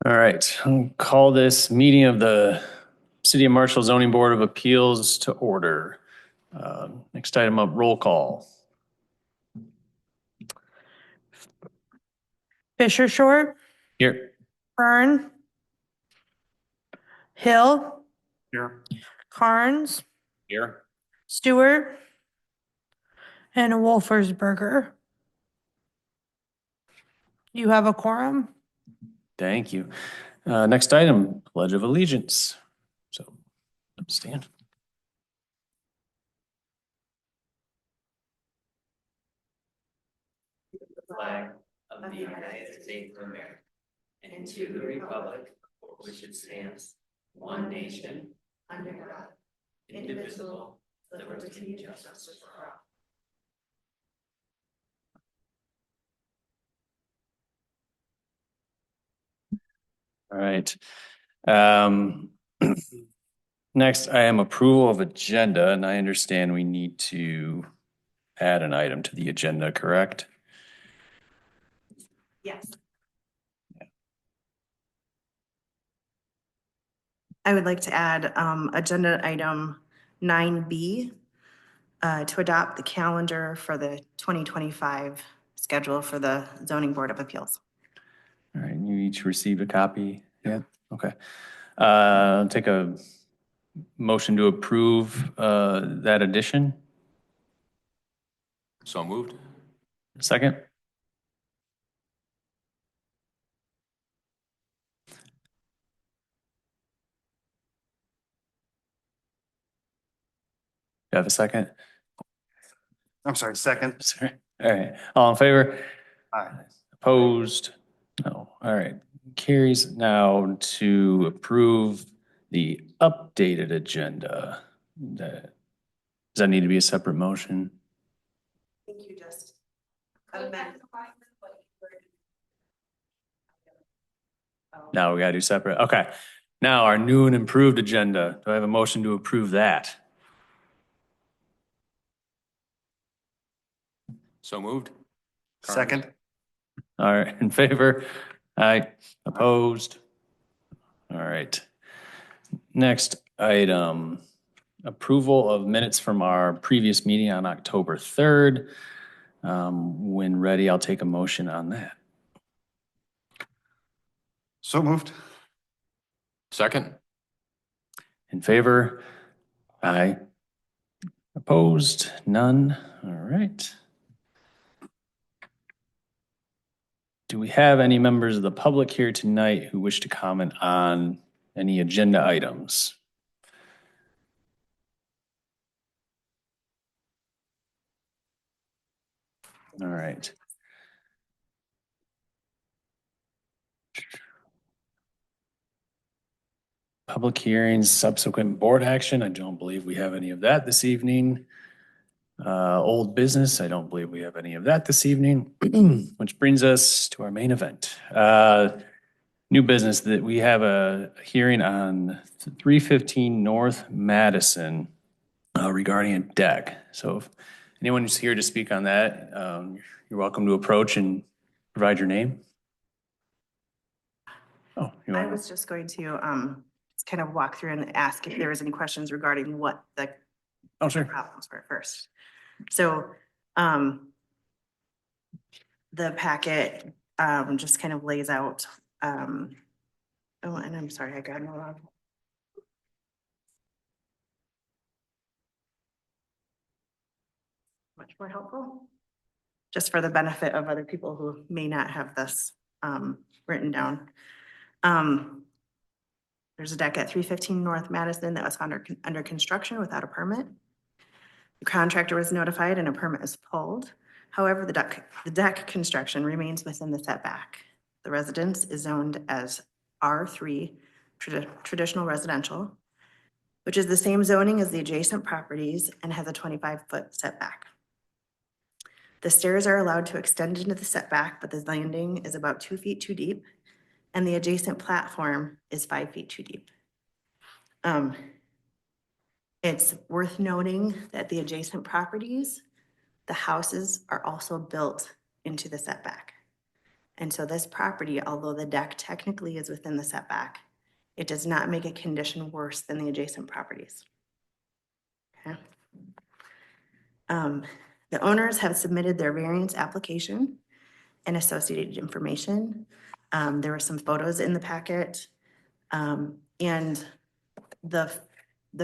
All right, I'll call this meeting of the City of Marshall Zoning Board of Appeals to order. Next item up, roll call. Fisher Short, Here. Byrne, Hill, Here. Carnes, Here. Stewart, and Wolfersberger. You have a quorum? Thank you. Next item, Pledge of Allegiance. So, stand. The flag of the United States of America and to the republic for which it stands, one nation, under God, indivisible, with liberty and justice for all. All right. Next, I am approval of agenda, and I understand we need to add an item to the agenda, correct? Yes. I would like to add agenda item 9B to adopt the calendar for the 2025 schedule for the Zoning Board of Appeals. All right, you each received a copy? Yeah, okay. I'll take a motion to approve that addition. So moved. Second? You have a second? I'm sorry, second. Sorry. All right, all in favor? Aye. Opposed? No. All right. Carries now to approve the updated agenda. Does that need to be a separate motion? I think you just No, we gotta do separate. Okay. Now our new and improved agenda. Do I have a motion to approve that? So moved. Second. All right, in favor? Aye. Opposed? All right. Next item, approval of minutes from our previous meeting on October 3rd. When ready, I'll take a motion on that. So moved. Second. In favor? Aye. Opposed? None? All right. Do we have any members of the public here tonight who wish to comment on any agenda items? All right. Public hearings, subsequent board action. I don't believe we have any of that this evening. Old business. I don't believe we have any of that this evening, which brings us to our main event. New business that we have a hearing on 315 North Madison regarding a deck. So if anyone who's here to speak on that, you're welcome to approach and provide your name. Oh, you're I welcome. was just going to kind of walk through and ask if there was any questions regarding what the Oh, sure. problems were first. So the packet just kind of lays out, oh, and I'm sorry, I got it wrong. Much more helpful, just for the benefit of other people who may not have this written down. There's a deck at 315 North Madison that was under construction without a permit. The contractor was notified and a permit is pulled. However, the deck construction remains within the setback. The residence is zoned as R3 traditional residential, which is the same zoning as the adjacent properties and has a 25-foot setback. The stairs are allowed to extend into the setback, but the landing is about 2 feet too deep, and the adjacent platform is 5 feet too deep. It's worth noting that the adjacent properties, the houses are also built into the setback. And so this property, although the deck technically is within the setback, it does not make a condition worse than the adjacent properties. Okay. The owners have submitted their variance application and associated information. There were some photos in the packet. And the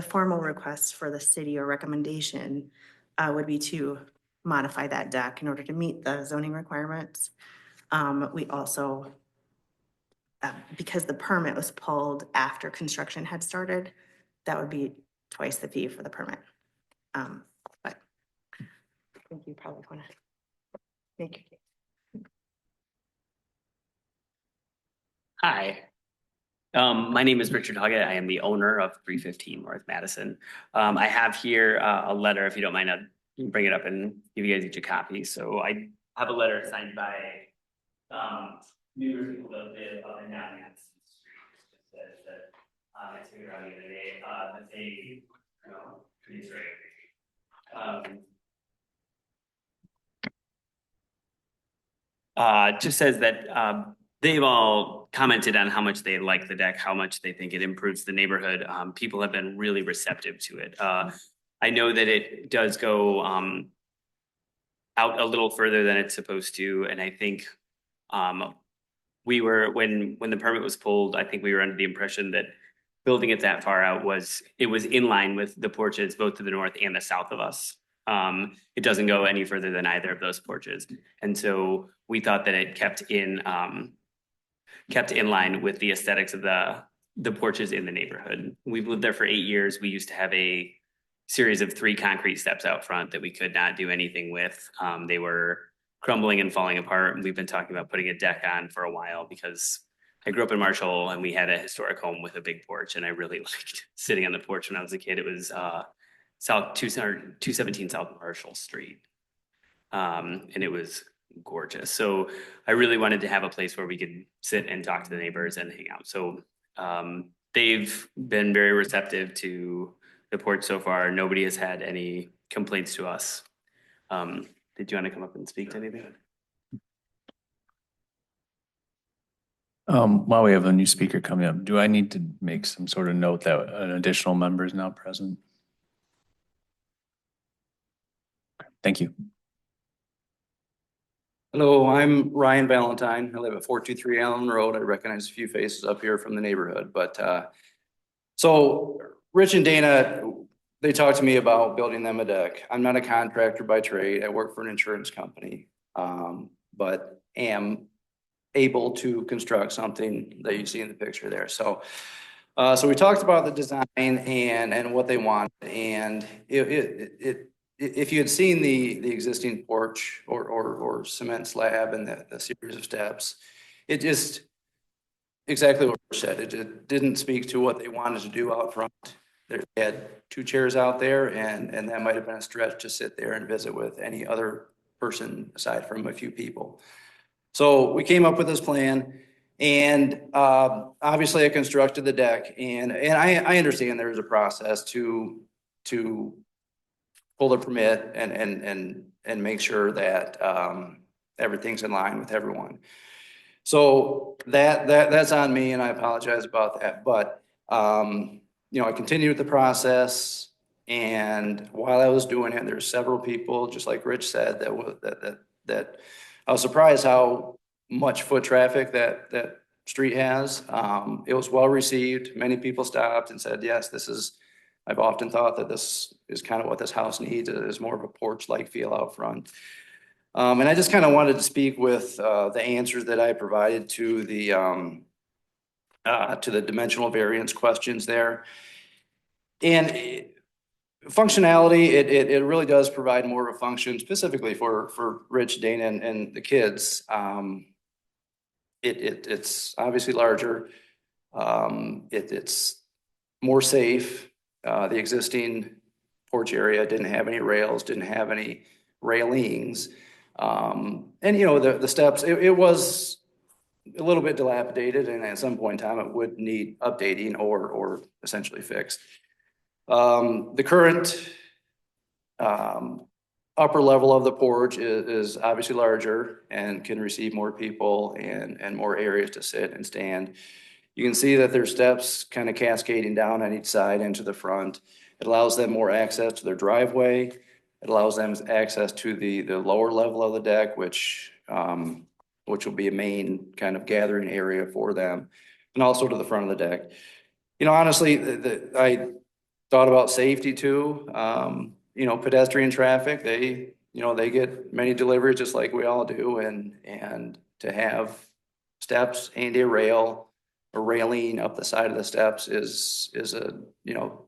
formal request for the city or recommendation would be to modify that deck in order to meet the zoning requirements. We also, because the permit was pulled after construction had started, that would be twice the fee for the permit. But I think you probably want to make your case. Hi. My name is Richard Huggett. I am the owner of 315 North Madison. I have here a letter, if you don't mind, I'll bring it up and give you guys each a copy. So I have a letter signed by numerous people that live up and down Madison Street. It says that I took it around the other day, that they, pretty straight. Just says that they've all commented on how much they like the deck, how much they think it improves the neighborhood. People have been really receptive to it. I know that it does go out a little further than it's supposed to, and I think we were when the permit was pulled, I think we were under the impression that building it that far out was in line with the porches both to the north and the south of us. It doesn't go any further than either of those porches, and so we thought that it kept in line with the aesthetics of the porches in the neighborhood. We've lived there for 8 years. We used to have a series of 3 concrete steps out front that we could not do anything with. They were crumbling and falling apart. And we've been talking about putting a deck on for a while because I grew up in Marshall and we had a historic home with a big porch, and I really liked sitting on the porch when I was a kid. It was 217 South Marshall Street. And it was gorgeous. So I really wanted to have a place where we could sit and talk to the neighbors and hang out. So they've been very receptive to the porch so far. Nobody has had any complaints to us. Did you want to come up and speak to anything? While we have a new speaker coming up, do I need to make some sort of note that an additional member is now present? Thank you. Hello, I'm Ryan Valentine. I live at 423 Allen Road. I recognize a few faces up here from the neighborhood, but so Rich and Dana, they talked to me about building them a deck. I'm not a contractor by trade. I work for an insurance company, but am able to construct something that you see in the picture there. So we talked about the design and what they want, and if you had seen the existing porch or cement slab and the series of steps, it just exactly what Rich said. It didn't speak to what they wanted to do out front. They had 2 chairs out there, and that might have been a stretch to sit there and visit with any other person aside from a few people. So we came up with this plan, and obviously I constructed the deck, and I understand there is a process to pull the permit and make sure that everything's in line with everyone. So that's on me, and I apologize about that. But I continued the process, and while I was doing it, there's several people, just like Rich said, that I was surprised how much foot traffic that street has. It was well received. Many people stopped and said, yes, this is. I've often thought that this is kind of what this house needs, is more of a porch-like feel out front. And I just kind of wanted to speak with the answers that I provided to the dimensional variance questions there. And functionality, it really does provide more of a function specifically for Rich, Dana, and the kids. It's obviously larger. It's more safe. The existing porch area didn't have any rails, didn't have any railings. And the steps, it was a little bit dilapidated, and at some point in time it would need updating or essentially fixed. The current upper level of the porch is obviously larger and can receive more people and more areas to sit and stand. You can see that there's steps kind of cascading down on each side into the front. It allows them more access to their driveway. It allows them access to the lower level of the deck, which will be a main kind of gathering area for them, and also to the front of the deck. You know, honestly, I thought about safety too. You know, pedestrian traffic, they get many deliveries just like we all do, and to have steps and a railing up the side of the steps is a, you know,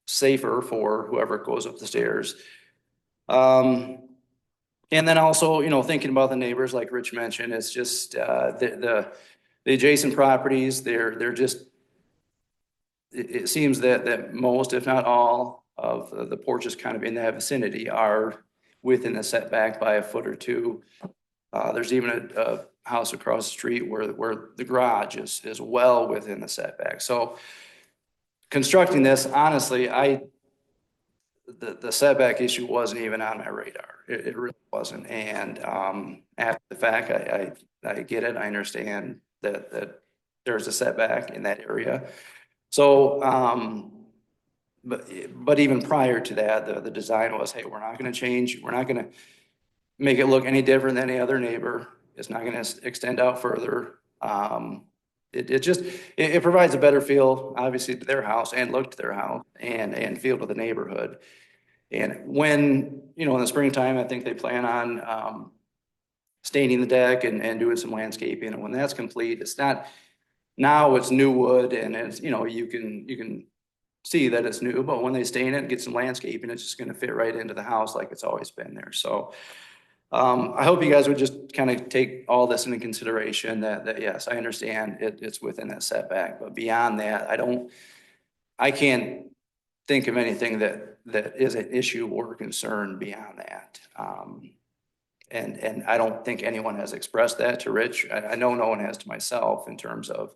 safer for whoever goes up the stairs. And then also, you know, thinking about the neighbors, like Rich mentioned, it's just, the adjacent properties, they're just, it seems that most, if not all, of the porches kind of in that vicinity are within a setback by a foot or two. There's even a house across the street where the garage is well within the setback. So constructing this, honestly, the setback issue wasn't even on my radar. It really wasn't. And after the fact, I get it. I understand that there's a setback in that area. So, but even prior to that, the design was, hey, we're not going to change. We're not going to make it look any different than any other neighbor. It's not going to extend out further. It provides a better feel, obviously, to their house and look to their house and feel to the neighborhood. And when, you know, in the springtime, I think they plan on staining the deck and doing some landscaping. And when that's complete, it's not, now it's new wood and it's, you know, you can see that it's new, but when they stain it and get some landscaping, it's just going to fit right into the house like it's always been there. So I hope you guys would just kind of take all this into consideration that yes, I understand it's within that setback, but beyond that, I can't think of anything that is an issue or concern beyond that. And I don't think anyone has expressed that to Rich. I know no one has to myself in terms of,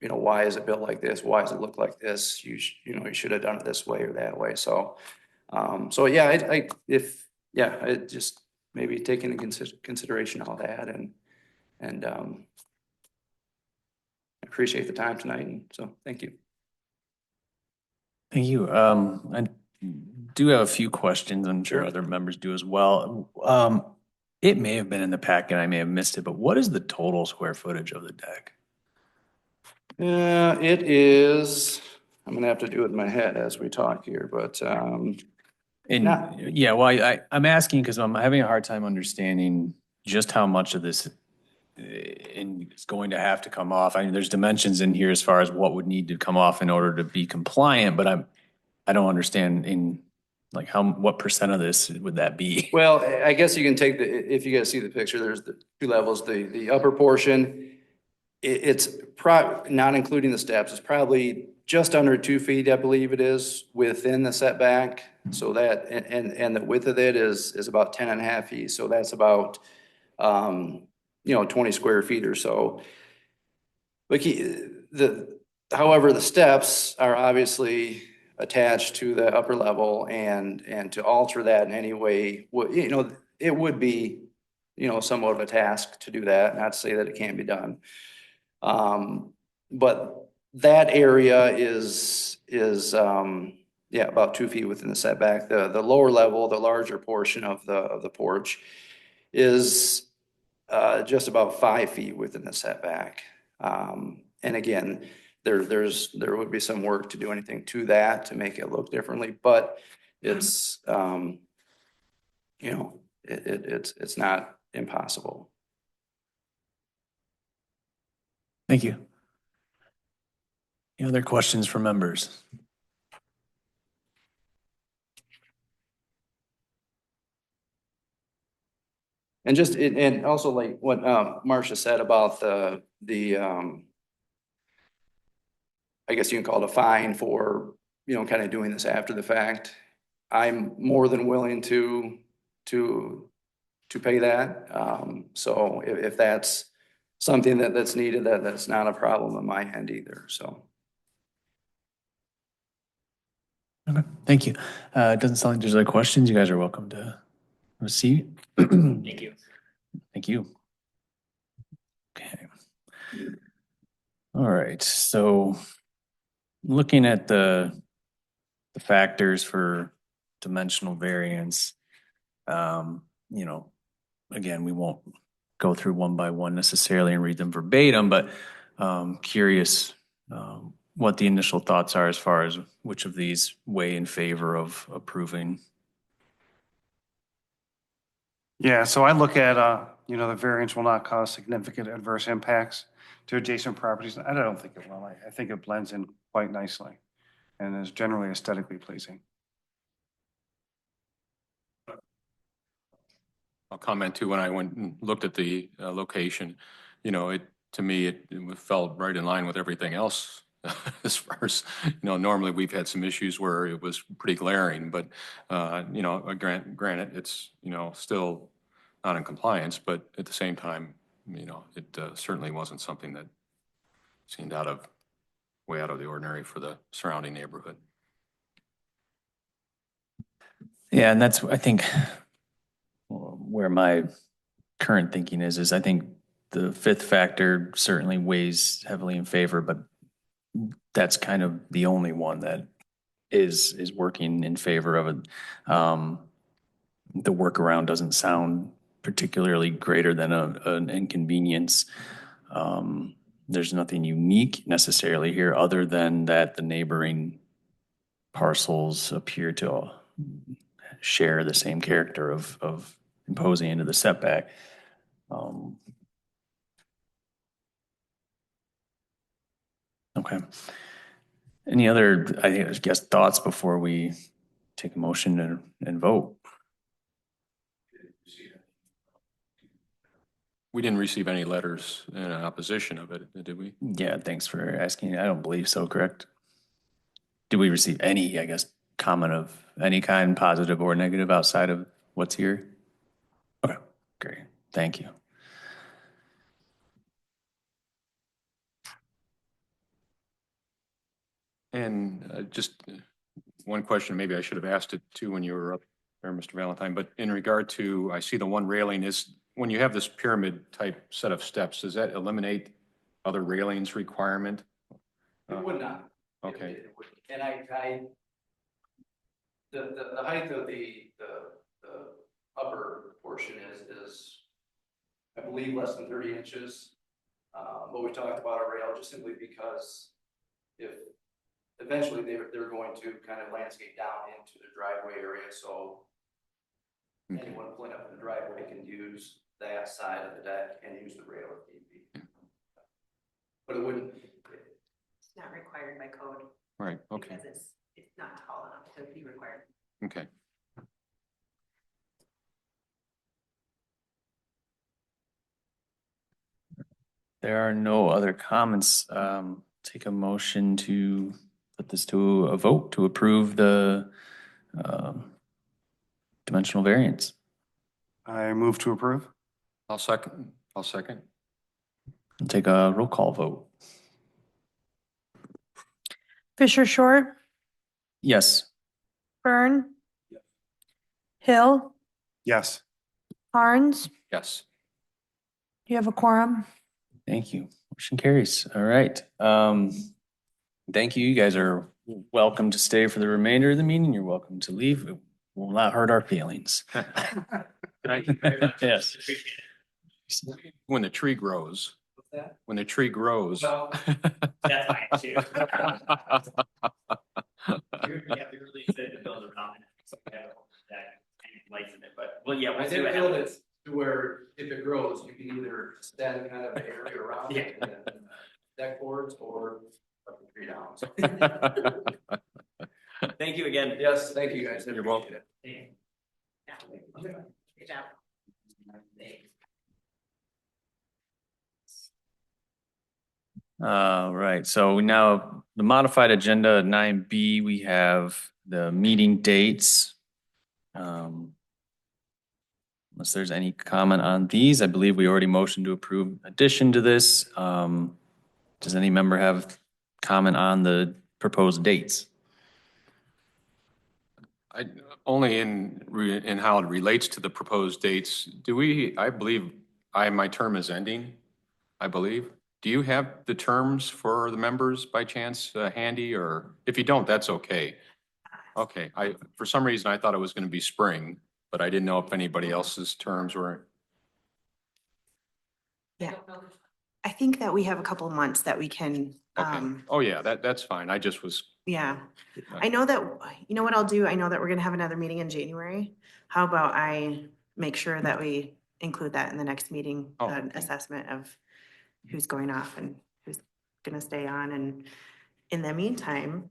you know, why is it built like this? Why does it look like this? You know, you should have done it this way or that way. So, yeah, I just maybe take into consideration all that and appreciate the time tonight. And so thank you. Thank you. I do have a few questions. I'm sure Sure. other members do as well. It may have been in the packet. I may have missed it, but what is the total square footage of the deck? It is, I'm gonna have to do it in my head as we talk here, but, And Not- yeah, well, I'm asking because I'm having a hard time understanding just how much of this is going to have to come off. I mean, there's dimensions in here as far as what would need to come off in order to be compliant, but I don't understand in like what percent of this would that be? well, I guess you can take if you guys see the picture, there's the two levels, the upper portion. It's not including the steps, it's probably just under 2 feet, I believe it is, within the setback. So that, and the width of it is about 10 and a half feet. So that's about, you know, 20 square feet or so. But however, the steps are obviously attached to the upper level and to alter that in any way, you know, it would be, you know, somewhat of a task to do that, not to say that it can't be done. But that area is yeah, about 2 feet within the setback. The lower level, the larger portion of the porch is just about 5 feet within the setback. And again, there would be some work to do anything to that to make it look differently, but it's you know, it's not impossible. Thank you. Any other questions from members? And just, and also like what Marcia said about the I guess you can call it a fine for, you know, kind of doing this after the fact. I'm more than willing to pay that. So if that's something that's needed, that's not a problem on my end either, so. Okay, Thank you. It doesn't sound like there's other questions. You guys are welcome to have a seat. Thank you. Thank you. Okay. All right, so looking at the factors for dimensional variance, you know, again, we won't go through one by one necessarily and read them verbatim, but curious what the initial thoughts are as far as which of these weigh in favor of approving. Yeah, so I look at, the variance will not cause significant adverse impacts to adjacent properties. I don't think it will. I think it blends in quite nicely and is generally aesthetically pleasing. I'll comment too, when I went and looked at the location, to me, it felt right in line with everything else. As far as, normally we've had some issues where it was pretty glaring, but, granted, it's, still not in compliance, but at the same time, it certainly wasn't something that seemed way out of the ordinary for the surrounding neighborhood. Yeah, and that's, I think, where my current thinking is I think the fifth factor certainly weighs heavily in favor, but that's kind of the only one that is working in favor of it. The workaround doesn't sound particularly greater than an inconvenience. There's nothing unique necessarily here other than that the neighboring parcels appear to share the same character of imposing into the setback. Okay. Any other, I guess, thoughts before we take a motion and vote? We didn't receive any letters in opposition of it, did we? Yeah, thanks for asking. I don't believe so, correct? Did we receive any, I guess, comment of any kind, positive or negative, outside of what's here? Okay, great. Thank you. And just one question, maybe I should have asked it too when you were up there, Mr. Valentine, but in regard to, I see the one railing is, when you have this pyramid type set of steps, does that eliminate other railings requirement? It would not. Okay. It would- And the height of the upper portion is, I believe, less than 30 inches. But we talked about a rail just simply because if eventually they're going to kind of landscape down into the driveway area, so anyone pulling up in the driveway can use that side of the deck and use the rail if need be. But it wouldn't. It's not required by code. Right, okay, Because it's not tall enough to be required. okay. There are no other comments. Take a motion to put this to a vote to approve the dimensional variance. I move to approve. I'll second. We'll take a roll call vote. Fisher Short, Yes. Byrne, Hill, Yes. Carnes, Yes. you have a quorum. Thank you. Motion carries. All right. Thank you. You guys are welcome to stay for the remainder of the meeting. You're welcome to leave. It will not hurt our feelings. Yes. When the tree grows. What's that? When the tree grows. Well, That's fine too. You're really excited to build around it. So that kind of lighten it, but well, yeah, I we'll see did what build happens. it to where if it grows, you can either stand kind of an area around it and deck boards or put the tree down. So, Thank you again. yes, thank you guys. I You're welcome. appreciate it. Good job. Right. So now the modified agenda 9B, we have the meeting dates. Unless there's any comment on these, I believe we already motioned to approve addition to this. Does any member have comment on the proposed dates? only in how it relates to the proposed dates, I believe my term is ending, I believe. Do you have the terms for the members by chance handy, or if you don't, that's okay. Okay, for some reason, I thought it was going to be spring, but I didn't know if anybody else's terms were. Yeah. I think that we have a couple months that we can, Okay. Oh, yeah, that's fine. I just was, yeah. I know that, you know what I'll do? I know that we're gonna have another meeting in January. How about I make sure that we include that in the next meeting, Oh, an okay. assessment of who's going off and who's gonna stay on. And in the meantime,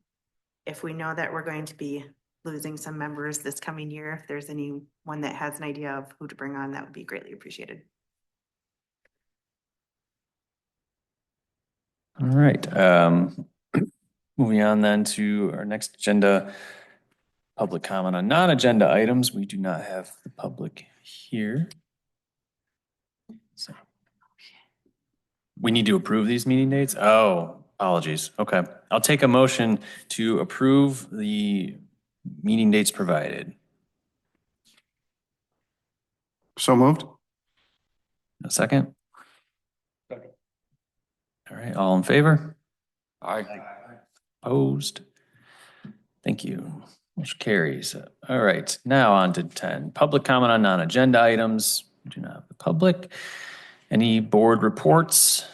if we know that we're going to be losing some members this coming year, if there's anyone that has an idea of who to bring on, that would be greatly appreciated. All right, moving on then to our next agenda, public comment on non-agenda items. We do not have the public here. So we need to approve these meeting dates? Oh, apologies. Okay, I'll take a motion to approve the meeting dates provided. So moved? A second? All right, all in favor? Opposed? Thank you. Motion carries. All right, now on to 10. Public comment on non-agenda items. We do not have the public. Any board reports?